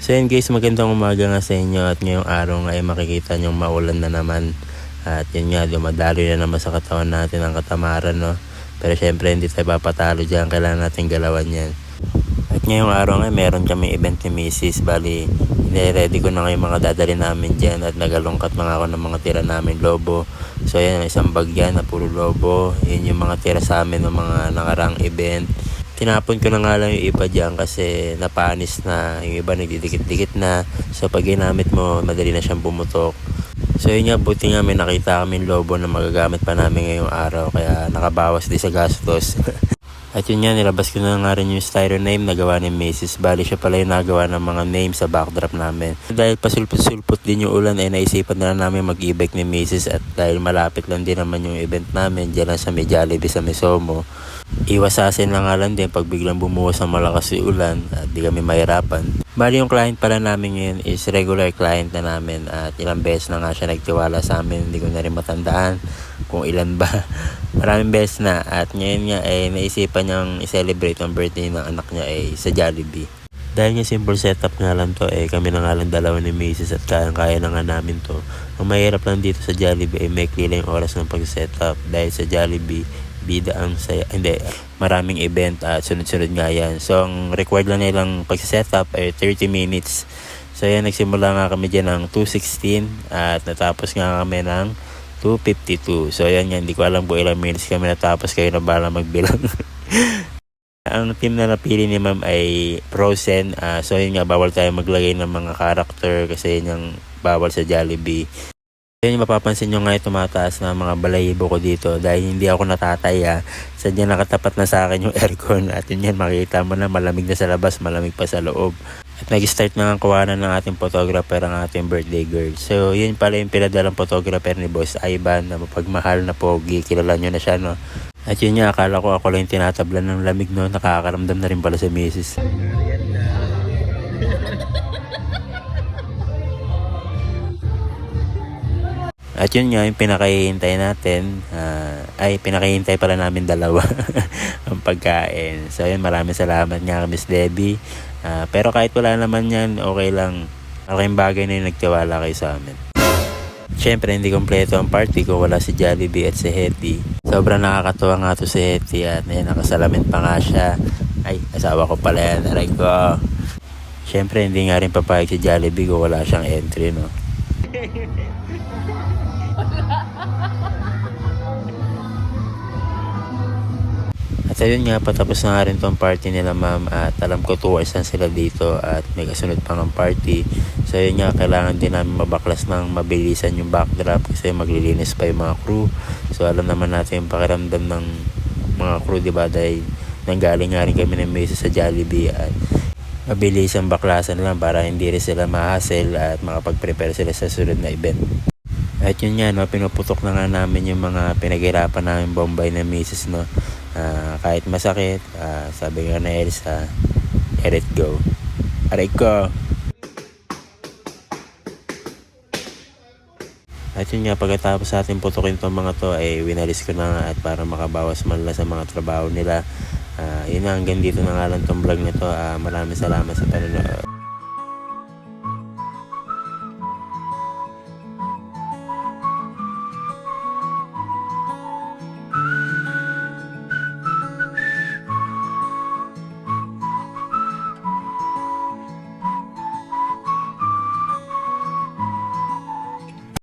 So yun guys, magandang umaga nga sa inyo at ngayong araw nga ay makikita nyo maulan na naman. At yun nga, dumadaloy na naman sa katawan natin ang katamaran, no? Pero syempre hindi tayo papatalo dyan, kailangan natin galawan yan. At ngayong araw nga meron kami event ni Mrs. Bali, nire-ready ko na nga yung mga dadali namin dyan at nagalungkat mga ako ng mga tira namin lobo. So yan, isang bag yan na puro lobo. Yun yung mga tira sa amin ng mga nakarang event. Tinapon ko na nga lang yung iba dyan kasi napanis na, yung iba nagdidikit-dikit na. So pag ginamit mo, madali na siyang bumutok. So yun nga, buti nga may nakita kami lobo na magagamit pa namin ngayong araw, kaya nakabawas din sa gastos. At yun nga, nilabas ko na nga rin yung styro name na gawa ni Mrs. Bali siya pala yung nagawa ng mga name sa backdrop namin. Dahil pasulput-sulput din yung ulan ay naisipan na namin mag-e-bike ni Mrs. At dahil malapit lang din naman yung event namin, dyan lang sa may Jollibee sa Mesomo. Iwasasin lang nga lang din pag biglang bumuwas ng malakas yung ulan at di kami mahirapan. Bali yung client pala namin ngayon is regular client na namin at ilang beses na nga siya nagtiwala sa amin, hindi ko na rin matandaan kung ilan ba. Maraming beses na at ngayon nga ay naisipan niyang i-celebrate ang birthday ng anak niya ay sa Jollibee. Dahil nga simple setup nga lang to kami na nga lang dalawa ni Mrs. at kaya na nga namin to. Ang mahirap lang dito sa Jollibee ay maikli lang yung oras ng pag-setup dahil sa Jollibee bida ang saya, hindi, maraming event at sunod-sunod nga yan. So ang required lang nilang pag-setup ay 30 minutes. So yan, nagsimula nga kami dyan ng 2:16 at natapos nga kami ng 2:52. So yan nga, hindi ko alam kung ilang minutes kami natapos, kayo na bala magbilang. Ang team na napili ni ma'am ay Frozen. So yun nga, bawal tayo maglagay ng mga character kasi yun yung bawal sa Jollibee. Yun yung mapapansin nyo nga tumataas na mga balayibo ko dito dahil hindi ako natataya. Sadya nakatapat na sa akin yung aircon at yun yan, makikita mo na malamig na sa labas, malamig pa sa loob. At nag-start na ang kawanan ng ating photographer, ang ating birthday girl. So yun pala yung pinadalang photographer ni Boss Ivan na mapagmahal na pogi. Kilala nyo na siya, no? At yun nga, akala ko ako lang yung tinatablan ng lamig, no? Nakakaramdam na rin pala sa Mrs. At yun nga, yung pinakahihintay natin, pinakahihintay pala namin dalawa ang pagkain. So yun, maraming salamat nga Miss Debbie. Pero kahit wala naman yan, okay lang. Malaking bagay na yung nagtiwala kayo sa amin. Siyempre, hindi kompleto ang party ko wala si Jollibee at si Hetty. Sobrang nakakatuwa nga to si Hetty at nakasalamin pa nga siya. Ay, asawa ko pala yan, aray ko. Siyempre, hindi nga rin papayag si Jollibee kung wala siyang entry, no? At ayun nga, patapos na nga rin tong party nila ma'am at alam ko 2 hours lang sila dito at may kasunod pang ang party. So ayun nga, kailangan din namin mabaklas ng mabilisan yung backdrop kasi maglilinis pa yung mga crew. So alam naman natin yung pakiramdam ng mga crew, diba, dahil nanggaling nga rin kami ng mesa sa Jollibee at mabilis ang baklasan lang para hindi rin sila ma-hassle at makapag-prepare sila sa sunod na event. At yun nga, no, pinuputok na nga namin yung mga pinaghirapan namin bombay na misis, no. Kahit masakit, sabi nga na Elsa, let it go. Aray ko! At yun nga, pagkatapos sa ating putukin itong mga to, ay winalis ko na nga at para makabawas man lang sa mga trabaho nila. Yun na, hanggang dito na nga lang itong vlog na to. Maraming salamat sa panonood.